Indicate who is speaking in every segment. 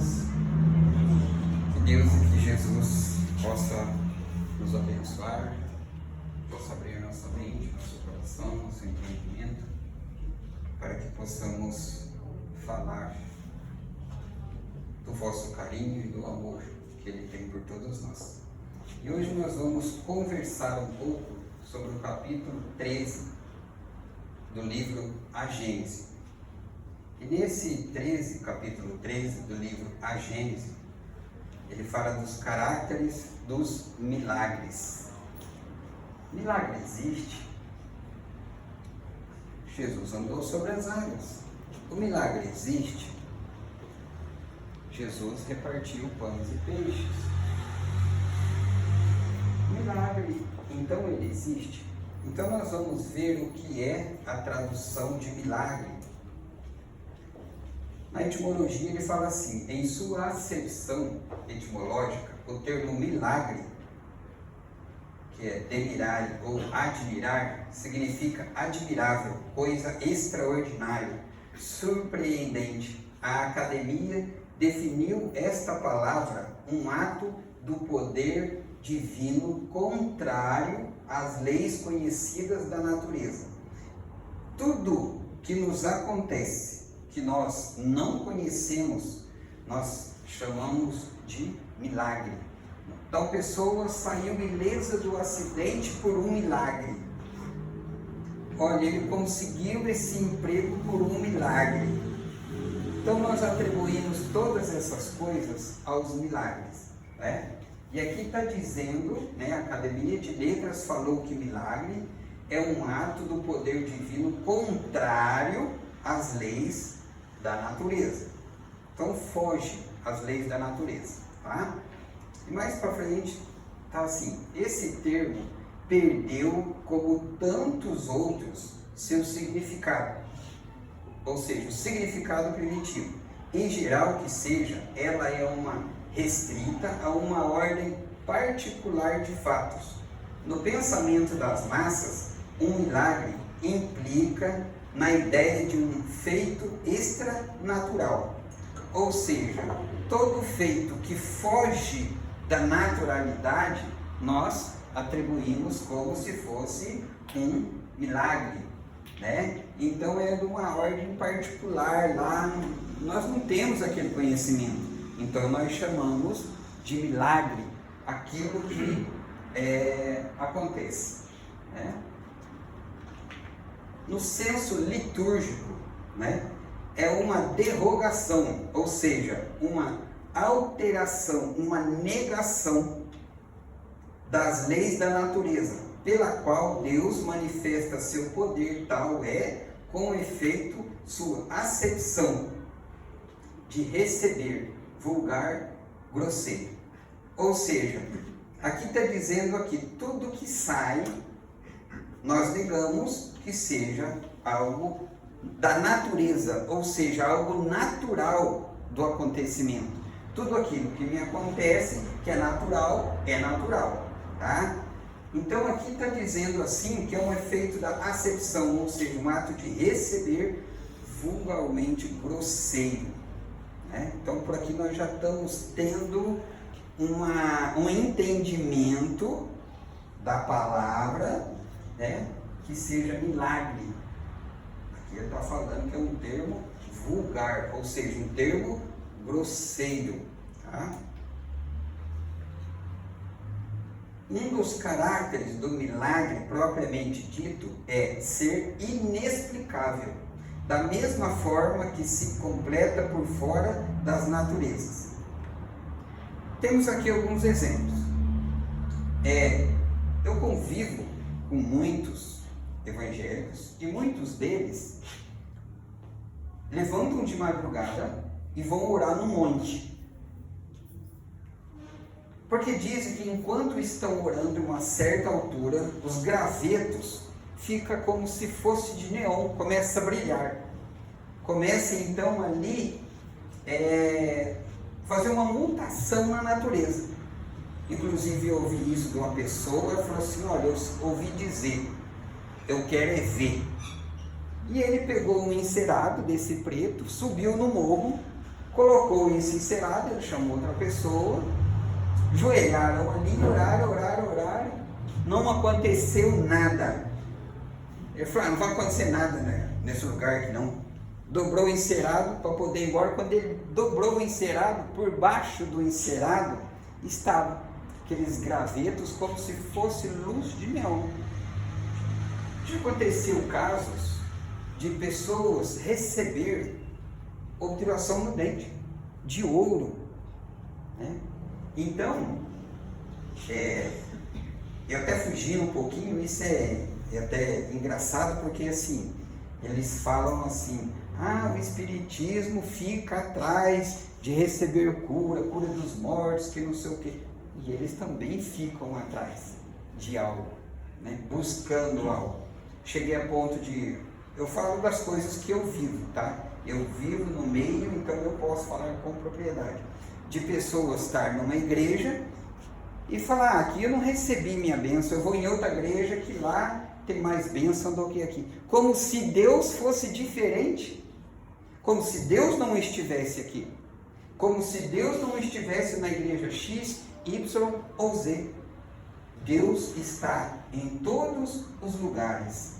Speaker 1: todos. Que Deus e que Jesus possa nos abençoar, possa abrir nossa mente, nosso coração, nosso entendimento, para que possamos falar do vosso carinho e do amor que Ele tem por todos nós. E hoje nós vamos conversar um pouco sobre o capítulo 13 do livro A Gênese. E nesse capítulo 13 do livro A Gênese, ele fala dos caracteres dos milagres. Milagre existe? Jesus andou sobre as águas. O milagre existe? Jesus repartiu pães e peixes. O milagre, então, ele existe? Então nós vamos ver o que é a tradução de milagre. Na etimologia ele fala assim: em sua acepção etimológica, o termo milagre, que é demirar ou admirar, significa admirável, coisa extraordinária, surpreendente. A academia definiu esta palavra um ato do poder divino contrário às leis conhecidas da natureza. Tudo que nos acontece que nós não conhecemos, nós chamamos de milagre. Tal pessoa saiu ilesa do acidente por um milagre. Olha, ele conseguiu esse emprego por um milagre. Então nós atribuímos todas essas coisas aos milagres, né? E aqui está dizendo, né, a Academia de Letras falou que milagre é um ato do poder divino contrário às leis da natureza. Então foge às leis da natureza, tá? E mais para frente tá assim: esse termo perdeu, como tantos outros, seu significado, ou seja, o significado primitivo. Em geral que seja, ela é uma restrita a uma ordem particular de fatos. No pensamento das massas, um milagre implica na ideia de um feito extranatural, ou seja, todo feito que foge da naturalidade, nós atribuímos como se fosse um milagre, né? Então é de uma ordem particular, lá nós não temos aquele conhecimento, então nós chamamos de milagre aquilo que acontece, né? No senso litúrgico, né, é uma derrogação, ou seja, uma alteração, uma negação das leis da natureza, pela qual Deus manifesta seu poder. Tal é, com efeito, sua acepção de receber, vulgar, grosseiro. Ou seja, aqui está dizendo aqui, tudo que sai, nós negamos que seja algo da natureza, ou seja, algo natural do acontecimento. Tudo aquilo que me acontece, que é natural, tá? Então aqui está dizendo assim, que é um efeito da acepção, ou seja, um ato de receber, vulgarmente grosseiro, né? Então por aqui nós já estamos tendo um entendimento da palavra, né, que seja milagre. Aqui ele está falando que é um termo vulgar, ou seja, um termo grosseiro, tá? Um dos caracteres do milagre propriamente dito é ser inexplicável, da mesma forma que se completa por fora das naturezas. Temos aqui alguns exemplos. Eu convivo com muitos evangélicos e muitos deles levantam de madrugada e vão orar no monte, porque dizem que enquanto estão orando em uma certa altura, os gravetos ficam como se fosse de neon, começa a brilhar, começa então ali fazer uma mutação na natureza. Inclusive eu ouvi isso de uma pessoa, ela falou assim: olha, eu ouvi dizer, eu quero é ver. E ele pegou um encerado desse preto, subiu no morro colocou isso encerado, ele chamou outra pessoa, joelharam ali, oraram, não aconteceu nada. Ele falou, não vai acontecer nada, né, nesse lugar aqui não. Dobrou o encerado para poder ir embora. Quando ele dobrou o encerado, por baixo do encerado estavam aqueles gravetos como se fosse luz de neon. Já aconteceu casos de pessoas receber obturação no dente, de ouro, né? Então, eu até fugindo um pouquinho, isso é até engraçado, porque assim, eles falam assim, o espiritismo fica atrás de receber cura dos mortos, que não sei o quê. E eles também ficam atrás de algo, né? Buscando algo. Cheguei a ponto de, eu falo das coisas que eu vivo, tá? Eu vivo no meio, então eu posso falar com propriedade. De pessoas estar numa igreja e falar, aqui eu não recebi minha bênção, eu vou em outra igreja que lá tem mais bênção do que aqui. Como se Deus fosse diferente, como se Deus não estivesse aqui, como se Deus não estivesse na igreja X, Y ou Z. Deus está em todos os lugares.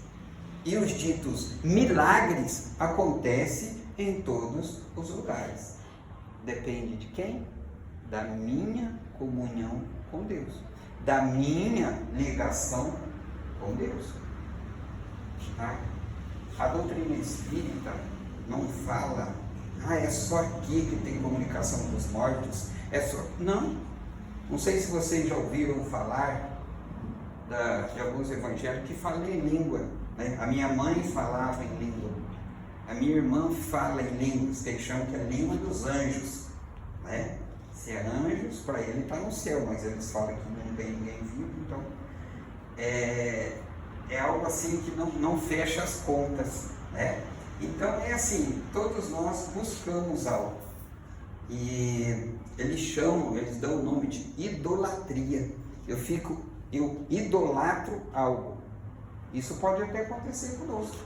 Speaker 1: E os ditos milagres acontecem em todos os lugares. Depende de quem? Da minha comunhão com Deus, da minha ligação com Deus. Tá? A doutrina espírita não fala, é só aqui que tem comunicação com os mortos. Não sei se vocês já ouviram falar de alguns evangelhos que falam em língua, né? A minha mãe falava em língua, a minha irmã fala em línguas, que eles chamam que é a língua dos anjos, né? Se é anjos, para ele está no céu, mas eles falam que não tem ninguém vivo, então é algo assim que não fecha as contas, né? Então é assim, todos nós buscamos algo, e eles dão o nome de idolatria. Eu idolatro algo. Isso pode até acontecer conosco,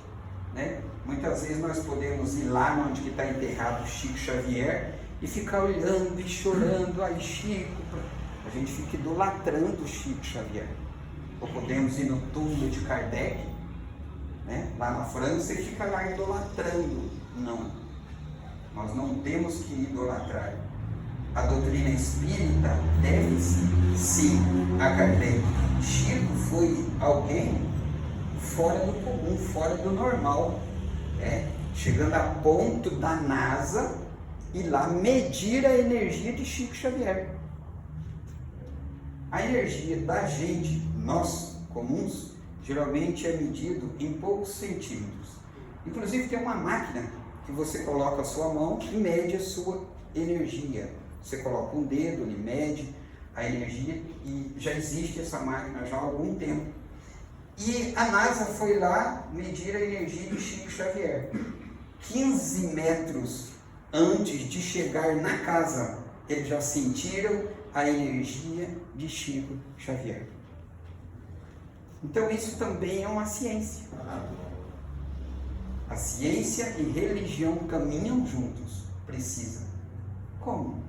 Speaker 1: né? Muitas vezes nós podemos ir lá onde está enterrado Chico Xavier e ficar olhando e chorando, Chico, a gente fica idolatrando Chico Xavier. Ou podemos ir no túmulo de Kardec, né, lá na França, e fica lá idolatrando. Não, nós não temos que idolatrar. A doutrina espírita deve-se, sim, a Kardec. Chico foi alguém fora do comum, fora do normal, né? Chegando a ponto da NASA ir lá medir a energia de Chico Xavier. A energia da gente, nós comuns, geralmente é medido em poucos centímetros. Inclusive tem uma máquina que você coloca a sua mão e mede a sua energia. Você coloca um dedo, ele mede a energia, e já existe essa máquina já há algum tempo. E a NASA foi lá medir a energia de Chico Xavier. 15 metros antes de chegar na casa, eles já sentiram a energia de Chico Xavier. Então isso também é uma ciência. A ciência e religião caminham juntos. Precisa. Como?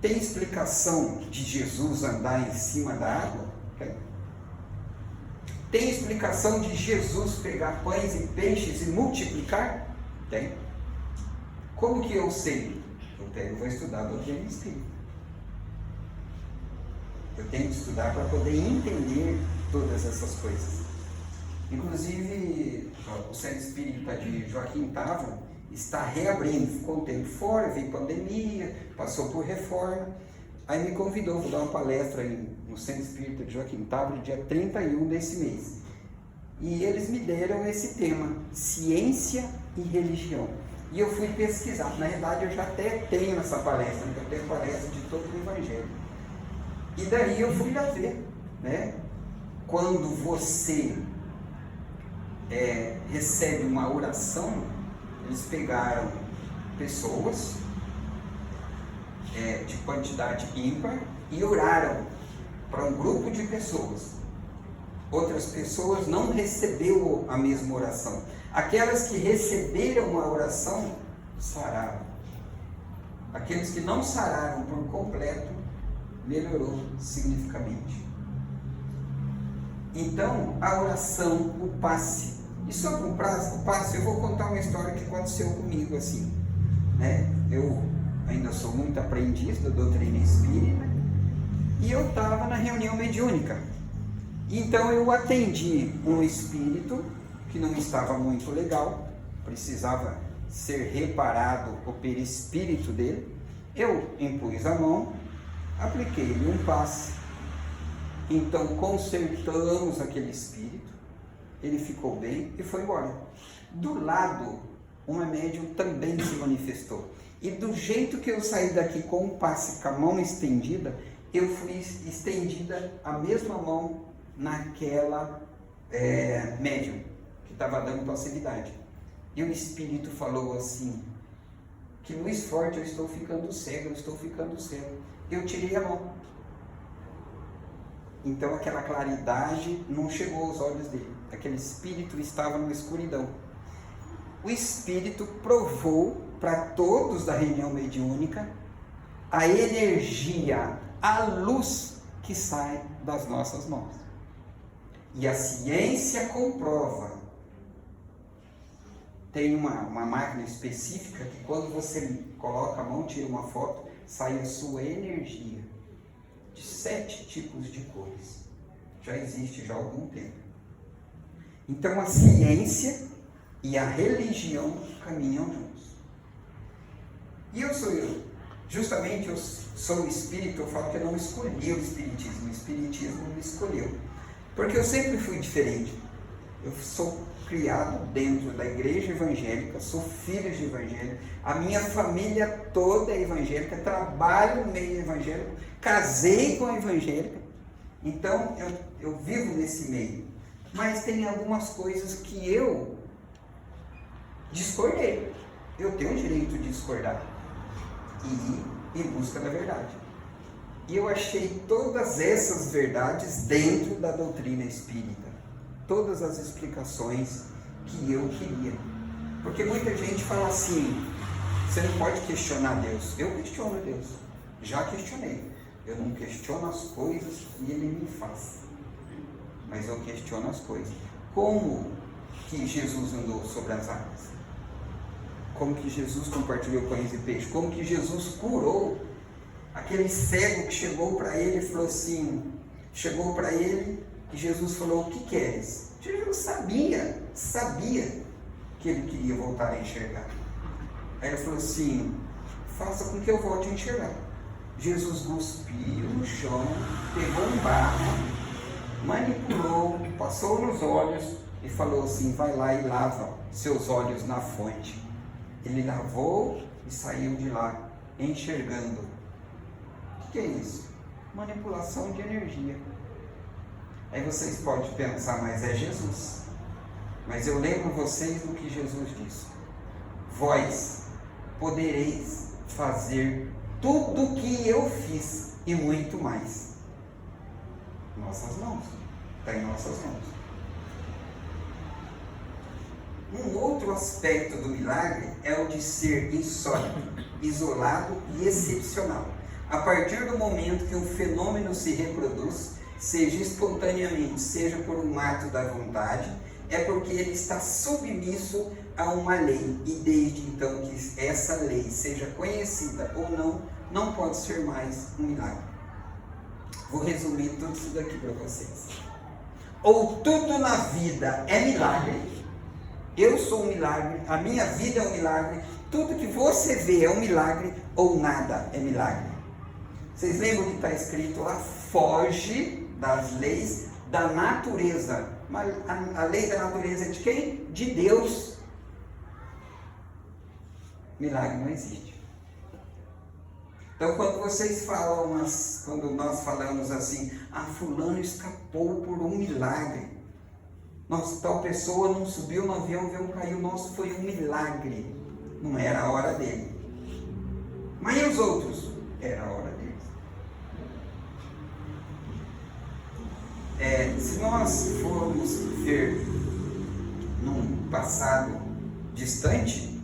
Speaker 1: Tem explicação de Jesus andar em cima da água? Tem explicação de Jesus pegar pães e peixes e multiplicar? Tem. Como que eu sei? Eu vou estudar a doutrina espírita. Eu tenho que estudar para poder entender todas essas coisas. Inclusive, o Centro Espírita de Joaquim Távora está reabrindo. Ficou um tempo fora, veio pandemia, passou por reforma. Aí me convidou, vou dar uma palestra no Centro Espírita de Joaquim Távora, dia 31 desse mês. E eles me deram esse tema, ciência e religião. E eu fui pesquisar. Na verdade, eu já até tenho essa palestra, eu tenho palestra de todo o Evangelho. E daí eu fui lá ver, né? Quando você recebe uma oração, eles pegaram pessoas de quantidade ímpar e oraram para um grupo de pessoas. Outras pessoas não receberam a mesma oração. Aquelas que receberam a oração, sararam. Aqueles que não sararam por completo, melhorou significativamente. Então, a oração, o passe. E sobre o passe, eu vou contar uma história que aconteceu comigo assim, né? Eu ainda sou muito aprendiz da doutrina espírita e eu estava na reunião mediúnica. Então eu atendi um espírito que não estava muito legal, precisava ser reparado o perispírito dele. Eu impus a mão, apliquei-lhe um passe, então consertamos aquele espírito, ele ficou bem e foi embora. Do lado, uma médium também se manifestou. E do jeito que eu saí daqui com o passe, com a mão estendida, eu fui estendida a mesma mão naquela médium que estava dando passividade. E o espírito falou assim, que luz forte, eu estou ficando cego, Eu tirei a mão. Então aquela claridade não chegou aos olhos dele. Aquele espírito estava na escuridão. O espírito provou para todos da reunião mediúnica a energia, a luz que sai das nossas mãos. E a ciência comprova. Tem uma máquina específica que quando você coloca a mão, tira uma foto, sai a sua energia de 7 tipos de cores. Já existe já há algum tempo. Então a ciência e a religião caminham juntos. E justamente eu sou espírito, eu falo que eu não escolhi o espiritismo me escolheu. Porque eu sempre fui diferente. Eu sou criado dentro da igreja evangélica, sou filho de evangélico, a minha família toda é evangélica, trabalho no meio evangélico, casei com a evangélica, então eu vivo nesse meio. Mas tem algumas coisas que eu discordei. Eu tenho o direito de discordar e ir em busca da verdade. E eu achei todas essas verdades dentro da doutrina espírita. Todas as explicações que eu queria. Porque muita gente fala assim, você não pode questionar Deus. Eu questiono Deus. Já questionei. Eu não questiono as coisas que Ele me faz. Mas eu questiono as coisas. Como que Jesus andou sobre as águas? Como que Jesus compartilhou pães e peixes? Como que Jesus curou aquele cego que chegou para ele e falou assim, e Jesus falou, o que queres? Jesus sabia que ele queria voltar a enxergar. Aí ele falou assim, faça com que eu volte a enxergar. Jesus cuspiu no chão, pegou um barro, manipulou, passou nos olhos e falou assim, vai lá e lava seus olhos na fonte. Ele lavou e saiu de lá, enxergando. O que é isso? Manipulação de energia. Aí vocês podem pensar, mas é Jesus. Mas eu lembro vocês do que Jesus disse. Vós podereis fazer tudo o que eu fiz e muito mais. Nossas mãos. Está em nossas mãos. Um outro aspecto do milagre é o de ser insólito, isolado e excepcional. A partir do momento que um fenômeno se reproduz, seja espontaneamente, seja por um ato da vontade, é porque ele está submisso a uma lei, e desde então que essa lei seja conhecida ou não pode ser mais um milagre. Vou resumir tudo isso daqui para vocês. Ou tudo na vida é milagre, eu sou um milagre, a minha vida é um milagre, tudo que você vê é um milagre, ou nada é milagre. Vocês lembram que está escrito lá, foge das leis da natureza. Mas a lei da natureza é de quem? De Deus. Milagre não existe. Então quando vocês falam, quando nós falamos assim, fulano escapou por um milagre. Nossa, tal pessoa não subiu no avião, o avião caiu, nossa, foi um milagre. Não era a hora dele. Mas e os outros? Era a hora deles. Se nós formos ver num passado distante,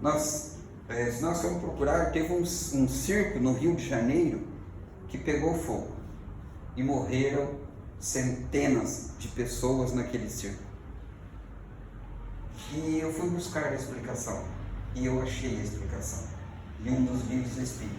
Speaker 1: nós Se nós formos procurar, teve um circo no Rio de Janeiro que pegou fogo e morreram centenas de pessoas naquele circo. E eu fui buscar a explicação e eu achei a explicação em um dos livros espíritas.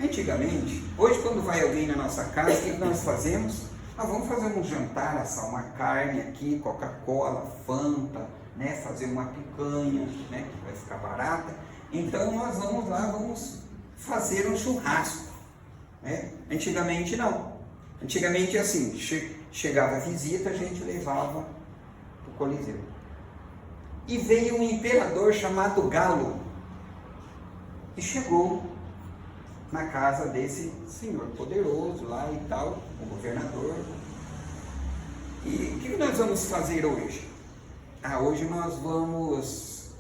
Speaker 1: Antigamente, hoje quando vai alguém na nossa casa, o que nós fazemos? Vamos fazer um jantar, assar uma carne aqui, Coca-Cola, Fanta, né? Fazer uma picanha, né? Que vai ficar barata. Então nós vamos lá, vamos fazer um churrasco, né? Antigamente não. Antigamente assim, chegava a visita, a gente levava para o Coliseu. E veio um imperador chamado Galo e chegou na casa desse senhor poderoso lá e tal, o governador. E o que nós vamos fazer hoje? Hoje nós vamos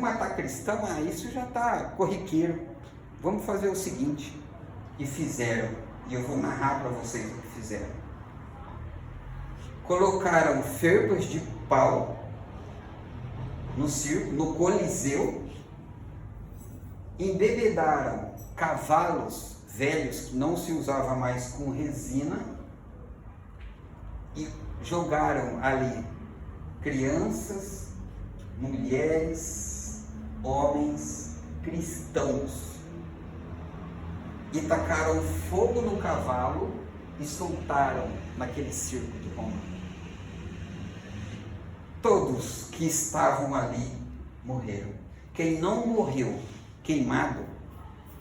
Speaker 1: matar cristão, isso já está corriqueiro. Vamos fazer o seguinte, e fizeram, e eu vou narrar para vocês o que fizeram. Colocaram ferpas de pau no circo, no Coliseu, embebedaram cavalos velhos que não se usava mais com resina e jogaram ali crianças, mulheres, homens, cristãos e tacaram fogo no cavalo e soltaram naquele circo de Roma. Todos que estavam ali morreram. Quem não morreu queimado,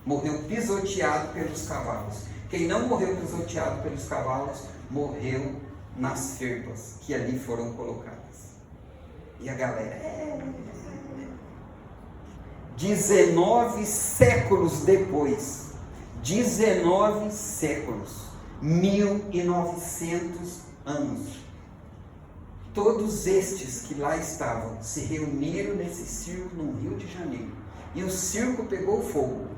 Speaker 1: morreu pisoteado pelos cavalos. Quem não morreu pisoteado pelos cavalos, morreu nas ferpas que ali foram colocadas. E a galera... 19 séculos depois, 19 séculos, 1900 anos, todos estes que lá estavam se reuniram nesse circo no Rio de Janeiro. E o circo pegou fogo.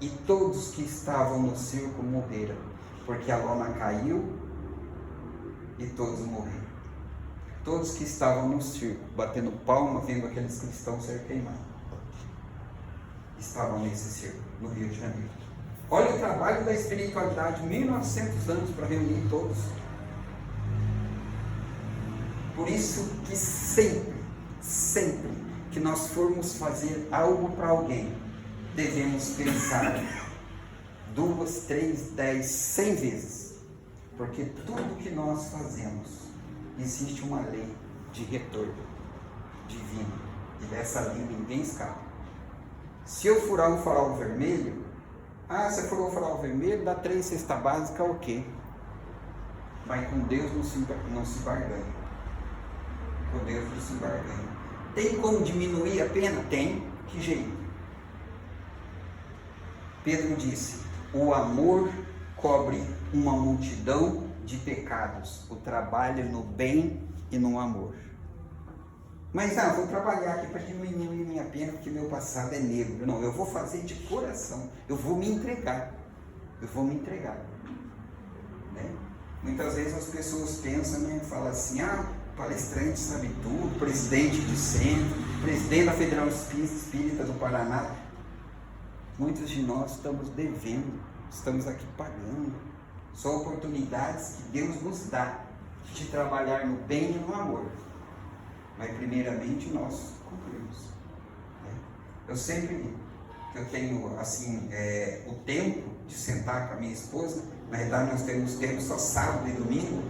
Speaker 1: E todos que estavam no circo morreram. Porque a lona caiu e todos morreram. Todos que estavam no circo, batendo palma, vendo aqueles cristãos ser queimados, estavam nesse circo, no Rio de Janeiro. Olha o trabalho da espiritualidade, 1900 anos para reunir todos. Por isso que sempre que nós formos fazer algo para alguém, devemos pensar 2, 3, 10, 100 vezes. Porque tudo que nós fazemos, existe uma lei de retorno divino. E dessa lei ninguém escapa. Se eu furar um farol vermelho, você furou o farol vermelho, dá 3 cestas básicas, ok. Mas com Deus não se barganha. Com Deus não se barganha. Tem como diminuir a pena? Tem. Que jeito? Pedro disse, o amor cobre uma multidão de pecados. O trabalho no bem e no amor. Mas vou trabalhar aqui para diminuir minha pena, porque meu passado é negro. Não, eu vou fazer de coração. Eu vou me entregar. Né? Muitas vezes as pessoas pensam, né, falam assim, palestrante sabe tudo, presidente de centro, presidente da Federal Espírita do Paraná. Muitos de nós estamos devendo, estamos aqui pagando. São oportunidades que Deus nos dá de trabalhar no bem e no amor. Mas primeiramente nós cumprimos. Eu sempre que eu tenho assim, o tempo de sentar com a minha esposa, na verdade nós temos tempo só sábado e domingo,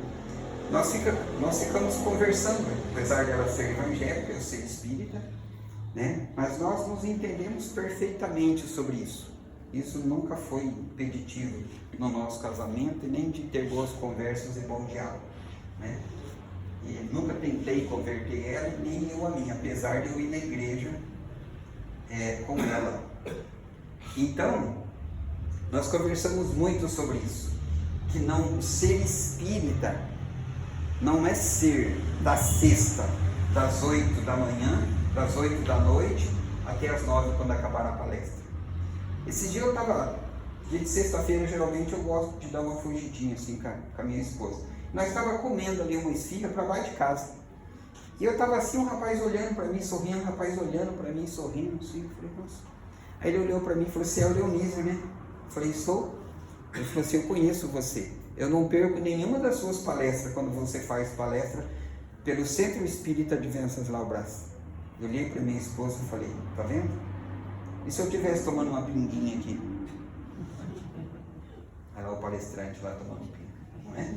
Speaker 1: nós ficamos conversando, apesar dela ser evangélica, eu ser espírita, né? Mas nós nos entendemos perfeitamente sobre isso. Isso nunca foi impeditivo no nosso casamento e nem de ter boas conversas e bom diálogo, né? E nunca tentei converter ela, nem eu a mim, apesar de eu ir na igreja com ela. Então, nós conversamos muito sobre isso, que não ser espírita não é ser da sexta, das 8 da manhã, das 8 da noite, até as 9 quando acabar a palestra. Esse dia eu estava, dia de sexta-feira geralmente eu gosto de dar uma fugidinha assim com a minha esposa. Nós estávamos comendo ali uma esfirra para lá de casa. E eu estava assim, um rapaz olhando para mim, sorrindo, um rapaz olhando para mim, sorrindo, assim, eu falei, nossa. Aí ele olhou para mim e falou, você é o Leonísio, né? Eu falei, sou. Ele falou assim, eu conheço você. Eu não perco nenhuma das suas palestras, quando você faz palestra, pelo Centro Espírita de Venceslau Braz. Eu olhei para minha esposa e falei, tá vendo? E se eu estivesse tomando uma pinguinha aqui? Aí lá o palestrante lá tomando pinga, não é?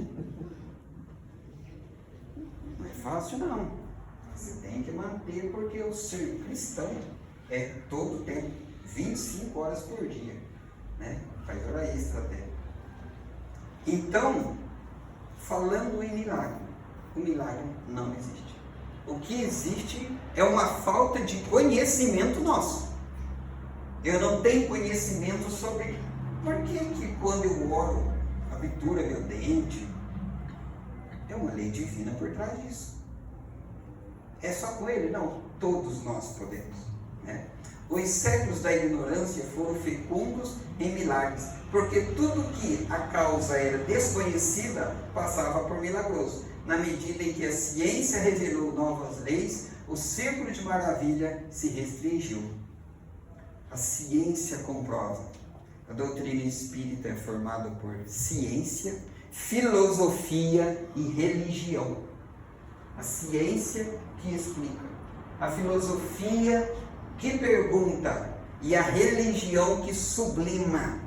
Speaker 1: Não é fácil não. Você tem que manter, porque o ser cristão é todo o tempo, 25 horas por dia, né? Faz hora extra até. Então, falando em milagre, o milagre não existe. O que existe é uma falta de conhecimento nosso. Eu não tenho conhecimento sobre por que quando eu oro, abertura meu dente, é uma lei divina por trás disso. É só com ele? Não, todos nós podemos, né? Os séculos da ignorância foram fecundos em milagres, porque tudo que a causa era desconhecida passava por milagroso. Na medida em que a ciência revelou novas leis, o círculo de maravilha se restringiu. A ciência comprova. A doutrina espírita é formada por ciência, filosofia e religião. A ciência que explica, a filosofia que pergunta e a religião que sublima.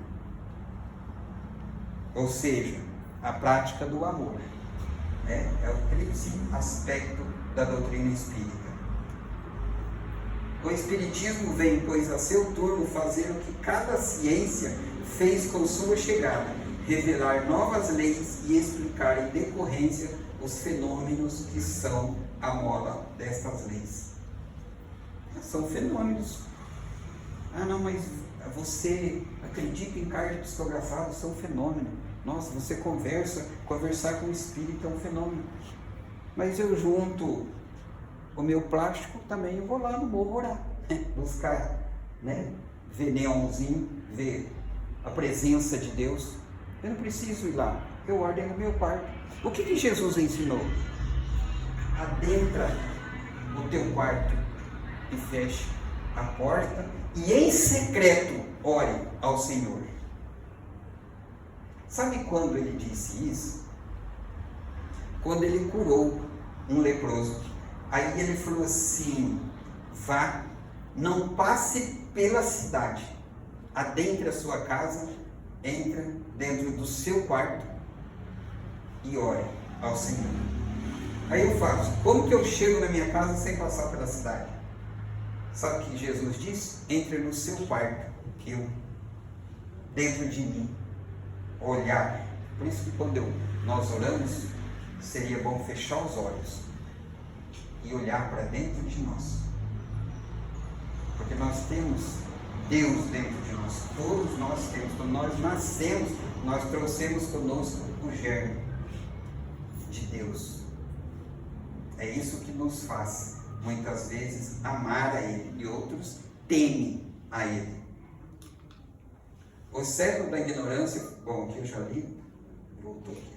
Speaker 1: Ou seja, a prática do amor. É o tríplice aspecto da doutrina espírita. O Espiritismo vem, pois, a seu turno fazer o que cada ciência fez com sua chegada, revelar novas leis e explicar em decorrência os fenômenos que são a mola destas leis. São fenômenos. Ah, não, mas você acredita em cartas psicografadas? São fenômenos. Nossa, você conversar com o espírito é um fenômeno. Mas eu junto o meu plástico também, eu vou lá no morro orar, buscar, né? Ver neonzinho, ver a presença de Deus. Eu não preciso ir lá, eu oro dentro do meu quarto. O que Jesus ensinou? Adentra o teu quarto e feche a porta e em secreto ore ao Senhor. Sabe quando ele disse isso? Quando ele curou um leproso. Aí ele falou assim, vá, não passe pela cidade, adentre a sua casa, entra dentro do seu quarto e ore ao Senhor. Aí eu faço, como que eu chego na minha casa sem passar pela cidade? Sabe o que Jesus disse? Entre no seu quarto, eu, dentro de mim, olhar. Por isso que quando nós oramos, seria bom fechar os olhos e olhar para dentro de nós. Porque nós temos Deus dentro de nós. Todos nós temos. Quando nós nascemos, nós trouxemos conosco o germe de Deus. É isso que nos faz, muitas vezes, amar a Ele e outros temem a Ele. O século da ignorância, bom, aqui eu já li, voltou aqui.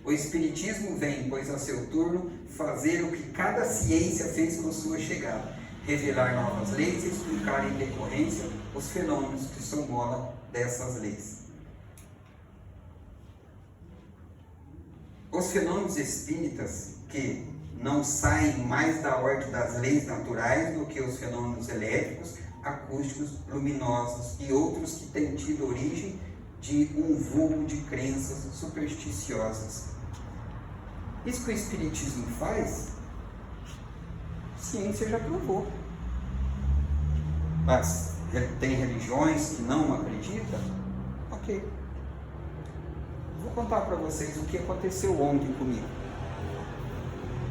Speaker 1: O Espiritismo vem, pois a seu turno, fazer o que cada ciência fez com sua chegada, revelar novas leis e explicar em decorrência os fenômenos que são mola dessas leis. Os fenômenos espíritas, que não saem mais da ordem das leis naturais do que os fenômenos elétricos, acústicos, luminosos e outros que têm tido origem de um vulgo de crenças supersticiosas. Isso que o Espiritismo faz, a ciência já provou. Mas tem religiões que não acreditam? Ok. Vou contar para vocês o que aconteceu ontem comigo.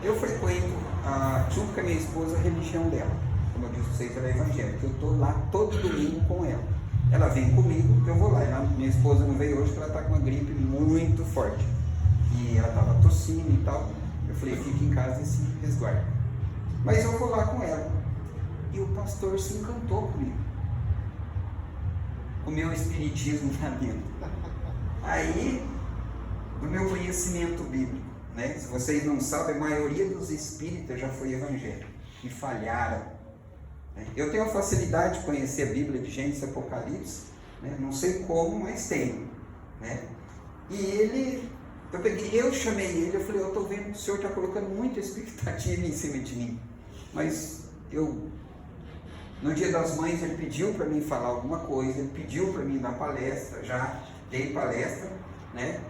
Speaker 1: Eu frequento, junto com a minha esposa, a religião dela. Como eu disse para vocês, ela é evangélica. Eu estou lá todo domingo com ela. Ela vem comigo, eu vou lá. Minha esposa não veio hoje porque ela está com uma gripe muito forte. E ela estava tossindo e tal. Eu falei, fique em casa e se resguarde. Mas eu vou lá com ela. E o pastor se encantou comigo. O meu espiritismo lá dentro. Aí, do meu conhecimento bíblico. né? Se vocês não sabem, a maioria dos espíritas já foi evangélico e falharam. Né? Eu tenho a facilidade de conhecer a Bíblia de Gênesis e Apocalipse, né? Não sei como, mas tenho. Né? E eu chamei ele, eu falei, eu estou vendo que o senhor está colocando muita expectativa em cima de mim, mas no Dia das Mães ele pediu para mim falar alguma coisa, ele pediu para mim dar palestra, já dei palestra, né?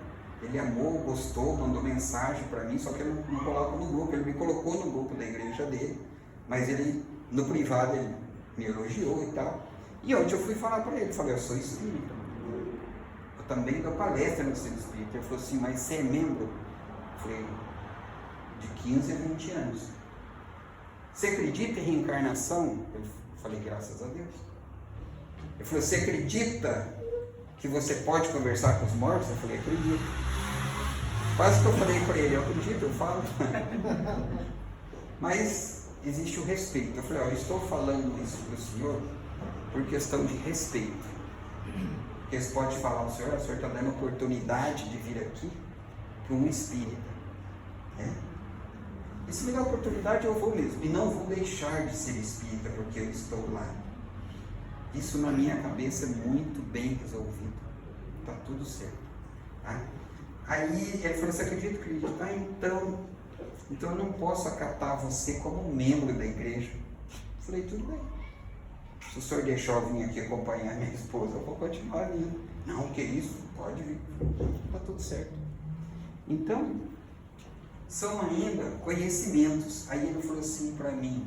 Speaker 1: Ele amou, gostou, mandou mensagem para mim, só que ele não coloca no grupo, ele me colocou no grupo da igreja dele, mas ele, no privado, ele me elogiou e tal. E ontem eu fui falar para ele, falei, eu sou espírita, eu também dou palestra no Centro Espírita. Ele falou assim, mas você é membro? Eu falei, de 15 a 20 anos. Você acredita em reencarnação? Eu falei, graças a Deus. Ele falou, você acredita que você pode conversar com os mortos? Eu falei, acredito. Quase que eu falei para ele, eu acredito, eu falo. Mas existe o respeito. Eu falei, eu estou falando isso para o senhor por questão de respeito. Porque eles podem falar ao senhor, o senhor está dando oportunidade de vir aqui para um espírita. Né? E se me dá oportunidade, eu vou mesmo. E não vou deixar de ser espírita porque eu estou lá. Isso na minha cabeça é muito bem resolvido. Está tudo certo. Tá? Aí ele falou, você acredita? Acredito. Ah, então eu não posso acatar você como membro da igreja. Eu falei, tudo bem. Se o senhor deixar eu vir aqui acompanhar minha esposa, eu vou continuar vindo. Não, que isso? Pode vir. Está tudo certo. Então, são ainda conhecimentos. Aí ele falou assim para mim,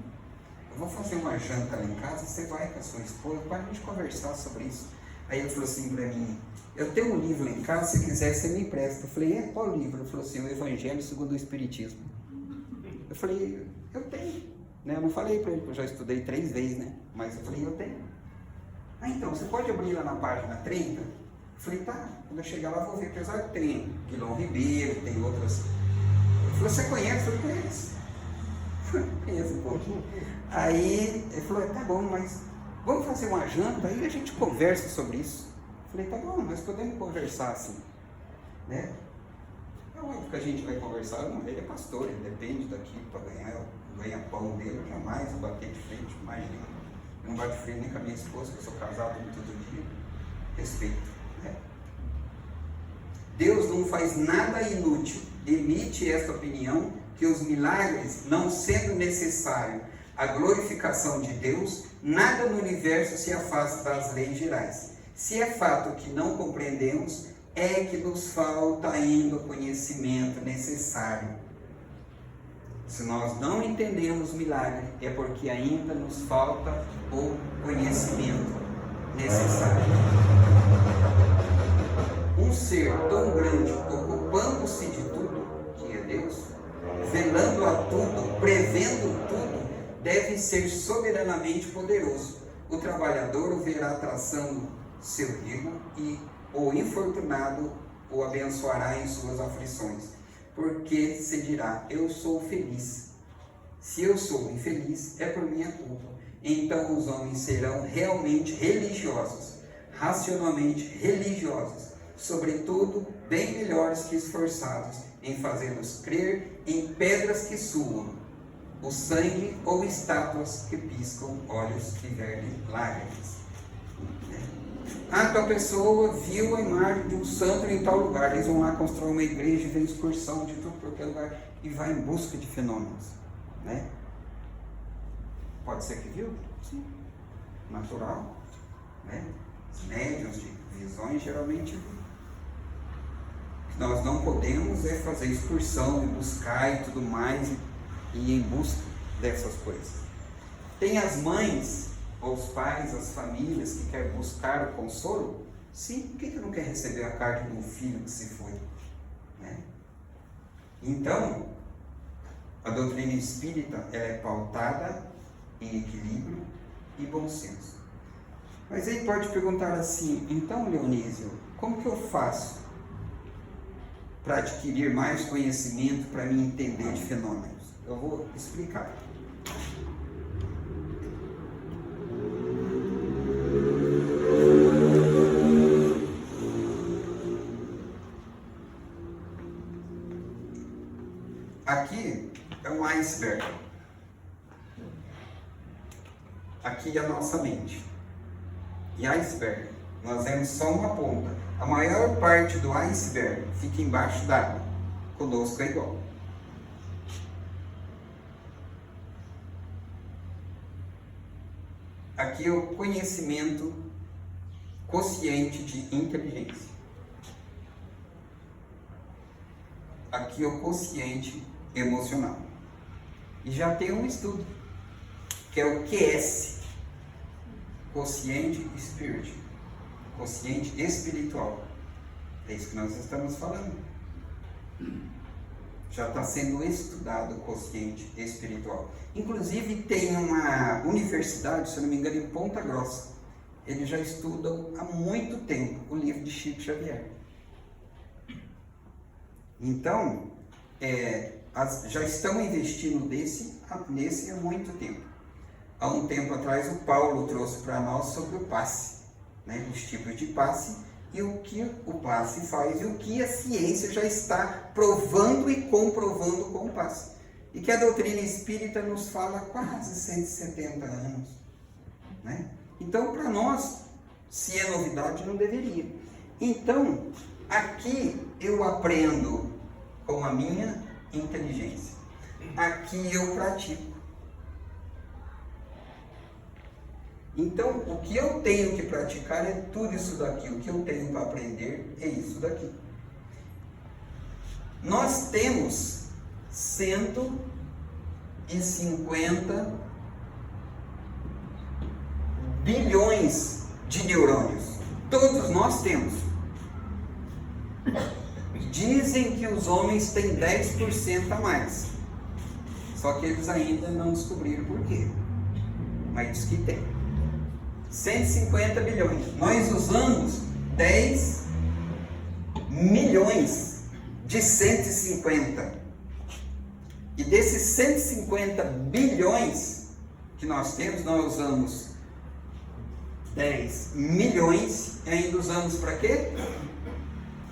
Speaker 1: eu vou fazer uma janta lá em casa, você vai com a sua esposa para a gente conversar sobre isso. Aí ele falou assim para mim, eu tenho um livro lá em casa, se quiser você me empresta. Eu falei, qual livro? Ele falou assim, o Evangelho segundo o Espiritismo. Eu falei, eu tenho. Né? Eu não falei para ele, porque eu já estudei 3 vezes, né? Mas eu falei, eu tenho. Ah, então, você pode abrir lá na página 30? Eu falei, tá, quando eu chegar lá vou ver, apesar que tem Guilherme Ribeiro, tem outras. Ele falou, você conhece? Eu falei, conheço um pouco. Aí ele falou, tá bom, mas vamos fazer uma janta, aí a gente conversa sobre isso. Eu falei, tá bom, nós podemos conversar assim. Né? É óbvio que a gente vai conversar, não, ele é pastor, ele depende daqui para ganhar o ganha-pão dele, eu jamais vou bater de frente, imagina. Eu não bato de frente nem com a minha esposa, que eu sou casado todo dia. Respeito. Né? Deus não faz nada inútil. Emite esta opinião que os milagres, não sendo necessário a glorificação de Deus, nada no universo se afasta das leis gerais. Se é fato que não compreendemos, é que nos falta ainda o conhecimento necessário. Se nós não entendemos o milagre, é porque ainda nos falta o conhecimento necessário. Um ser tão grande, ocupando-se de tudo, que é Deus, velando a tudo, prevendo tudo, deve ser soberanamente poderoso. O trabalhador o verá traçando seu rigo e o infortunado o abençoará em suas aflições, porque se dirá, eu sou feliz. Se eu sou infeliz, é por minha culpa. Então os homens serão realmente religiosos, racionalmente religiosos, sobretudo bem melhores que esforçados em fazê-los crer em pedras que suam o sangue ou estátuas que piscam olhos que vertem lágrimas. Ah, tal pessoa viu a imagem de um santo em tal lugar, eles vão lá construir uma igreja, vem excursão de tudo por aquele lugar e vai em busca de fenômenos, né? Pode ser que viu? Sim. Natural, né? Os médiuns de visões geralmente viu. O que nós não podemos é fazer excursão e buscar e tudo mais e ir em busca dessas coisas. Tem as mães, os pais, as famílias que querem buscar o consolo. Sim, por que não quer receber a carta de um filho que se foi? Né? Então, a doutrina espírita ela é pautada em equilíbrio e bom senso. Mas aí pode perguntar assim, então Leonísio, como que eu faço para adquirir mais conhecimento, para me entender de fenômenos? Eu vou explicar. iceberg. Aqui é a nossa mente. E iceberg, nós vemos só uma ponta. A maior parte do iceberg fica embaixo d'água. Conosco é igual. Aqui é o conhecimento quociente de inteligência. Aqui é o quociente emocional. E já tem um estudo, que é o QS, quociente spirit, quociente espiritual. É isso que nós estamos falando. Já está sendo estudado o quociente espiritual. Inclusive tem uma universidade, se eu não me engano, em Ponta Grossa. Eles já estudam há muito tempo o livro de Chico Xavier. Então, já estão investindo nesse há muito tempo. Há um tempo atrás o Paulo trouxe para nós sobre o passe, né? Os tipos de passe e o que o passe faz e o que a ciência já está provando e comprovando com o passe. E que a doutrina espírita nos fala há quase 170 anos, né? Então, para nós, se é novidade, não deveria. Então, aqui eu aprendo com a minha inteligência. Aqui eu pratico. Então, o que eu tenho que praticar é tudo isso daqui. O que eu tenho para aprender é isso daqui. Nós temos 150 bilhões de neurônios. Todos nós temos. Dizem que os homens têm 10% a mais. Só que eles ainda não descobriram por quê. Mas diz que tem. 150 bilhões. Nós usamos 10 milhões de 150. E desses 150 bilhões que nós temos, nós usamos 10 milhões e ainda usamos para quê?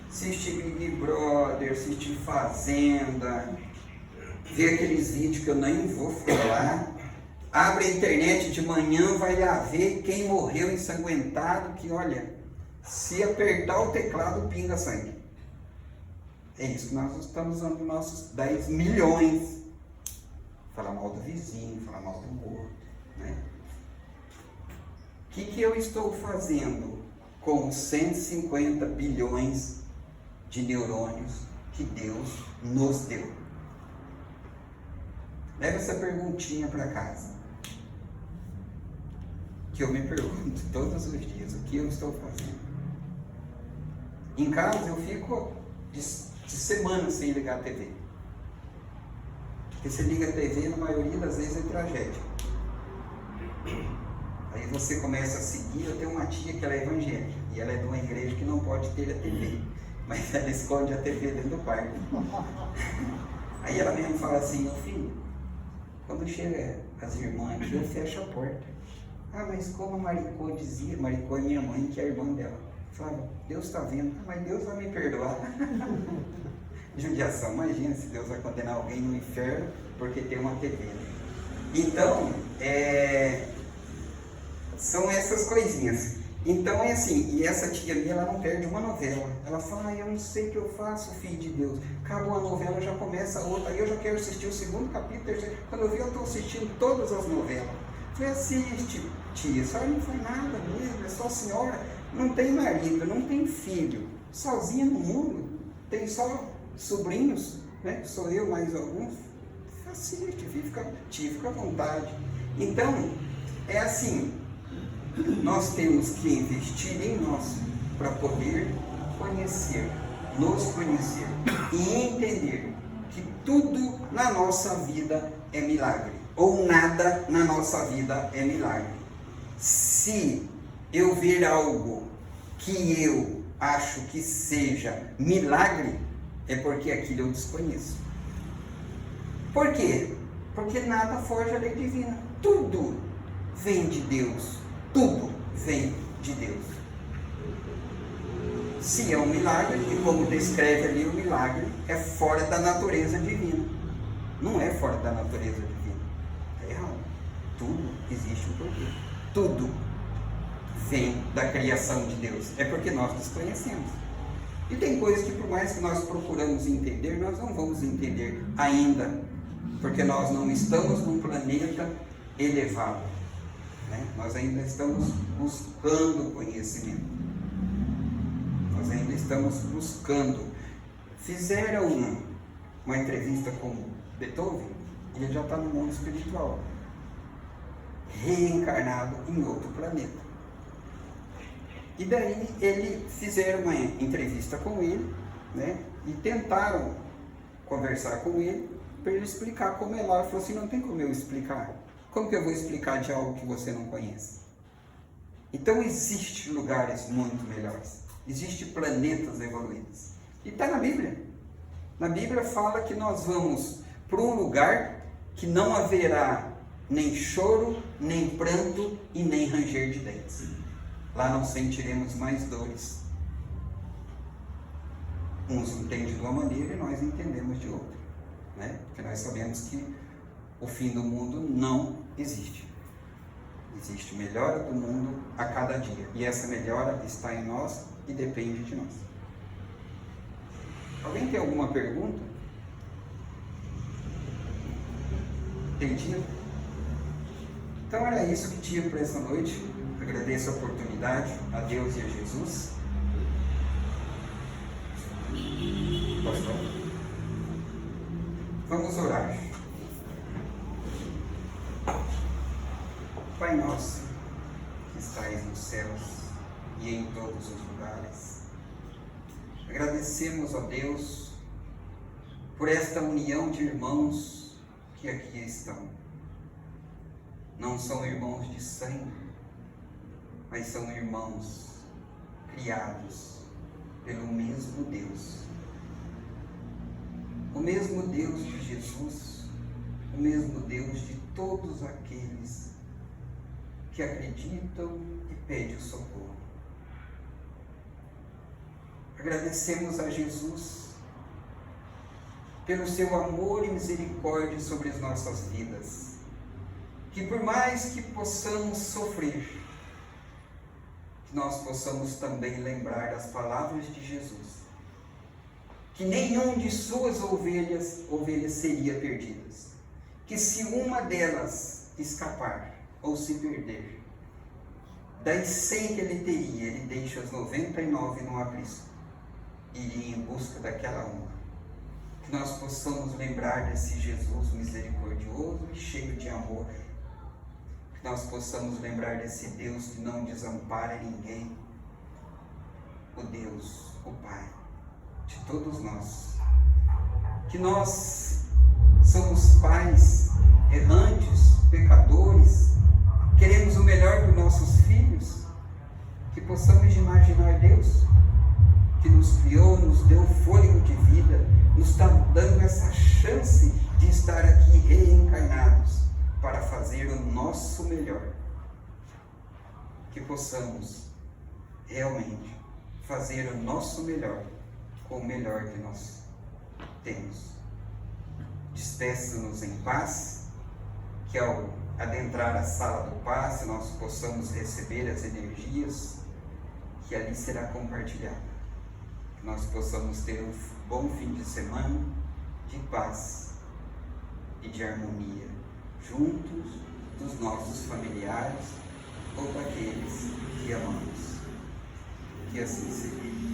Speaker 1: Assistir Big Brother, assistir Fazenda, ver aqueles vídeos que eu nem vou falar. Abre a internet de manhã, vai lá ver quem morreu ensanguentado, que olha, se apertar o teclado, pinga sangue. É isso que nós estamos usando nossos 10 milhões. Falar mal do vizinho, falar mal do outro, né? O que eu estou fazendo com os 150 bilhões de neurônios que Deus nos deu? Leva essa perguntinha para casa. Que eu me pergunto todos os dias, o que eu estou fazendo? Em casa eu fico de semanas sem ligar a TV. Porque você liga a TV, na maioria das vezes é tragédia. Aí você começa a seguir. Eu tenho uma tia que ela é evangélica e ela é de uma igreja que não pode ter a TV, mas ela esconde a TV dentro do quarto. Aí ela mesmo fala assim: meu filho, quando chega as irmãs aqui, eu fecho a porta. Ah, mas como a Maricô dizia, Maricô é minha mãe, que é a irmã dela. Fala, Deus está vendo. Ah, mas Deus vai me perdoar. Judiação, imagina se Deus vai condenar alguém no inferno porque tem uma TV. Então, são essas coisinhas. Então é assim, e essa tia minha, ela não perde uma novela. Ela fala, eu não sei o que eu faço, filho de Deus. Acaba uma novela, já começa outra, aí eu já quero assistir o segundo capítulo, terceiro. Quando eu vi, eu estou assistindo todas as novelas. Falei, assiste, tia, a senhora não faz nada mesmo, é só a senhora, não tem marido, não tem filho, sozinha no mundo, tem só sobrinhos, né? Sou eu, mais alguns. Assiste, fica à vontade. Então, é assim, nós temos que investir em nós para poder conhecer, nos conhecer e entender que tudo na nossa vida é milagre. Ou nada na nossa vida é milagre. Se eu ver algo que eu acho que seja milagre, é porque aquilo eu desconheço. Por quê? Porque nada foge à lei divina. Tudo vem de Deus. Tudo vem de Deus. Se é um milagre, e como descreve ali o milagre, é fora da natureza divina. não é fora da natureza divina. É errado. Tudo existe um porquê. Tudo vem da criação de Deus. É porque nós desconhecemos. E tem coisas que, por mais que nós procuramos entender, nós não vamos entender ainda, porque nós não estamos num planeta elevado, né? Nós ainda estamos buscando conhecimento. Nós ainda estamos buscando. Fizeram uma entrevista com Beethoven, e ele já está no mundo espiritual, reencarnado em outro planeta. E daí fizeram uma entrevista com ele, né? E tentaram conversar com ele para ele explicar como é lá. Ele falou assim: não tem como eu explicar. Como que eu vou explicar de algo que você não conhece? Então existem lugares muito melhores. Existem planetas evoluídos. E está na Bíblia. Na Bíblia fala que nós vamos para um lugar que não haverá nem choro, nem pranto e nem ranger de dentes. Lá não sentiremos mais dores. Uns entendem de uma maneira e nós entendemos de outra, né? Porque nós sabemos que o fim do mundo não existe. Existe melhora do mundo a cada dia. E essa melhora está em nós e depende de nós. Alguém tem alguma pergunta? Entendido? Então era isso que tinha para essa noite. Agradeço a oportunidade a Deus e a Jesus. Pastor, vamos orar. Pai nosso, que estais nos céus e em todos os lugares, agradecemos a Deus por esta união de irmãos que aqui estão. Não são irmãos de sangue, mas são irmãos criados pelo mesmo Deus. O mesmo Deus de Jesus, o mesmo Deus de todos aqueles que acreditam e pedem socorro. Agradecemos a Jesus pelo seu amor e misericórdia sobre as nossas vidas, que por mais que possamos sofrer, que nós possamos também lembrar das palavras de Jesus, que nenhum de suas ovelhas seria perdidas, que se uma delas escapar ou se perder, das 100 que ele teria, ele deixa as 99 no aprisco, e iria em busca daquela uma. Que nós possamos lembrar desse Jesus misericordioso e cheio de amor. Que nós possamos lembrar desse Deus que não desampara ninguém. O Deus, o Pai de todos nós. Que nós somos pais errantes, pecadores, queremos o melhor para os nossos filhos. Que possamos imaginar Deus, que nos criou, nos deu fôlego de vida, nos está dando essa chance de estar aqui reencarnados para fazer o nosso melhor. Que possamos realmente fazer o nosso melhor com o melhor que nós temos. Despeça-nos em paz, que ao adentrar a sala do passe nós possamos receber as energias que ali será compartilhada. Nós possamos ter um bom fim de semana de paz e de harmonia, juntos dos nossos familiares ou daqueles que amamos. Que assim seja.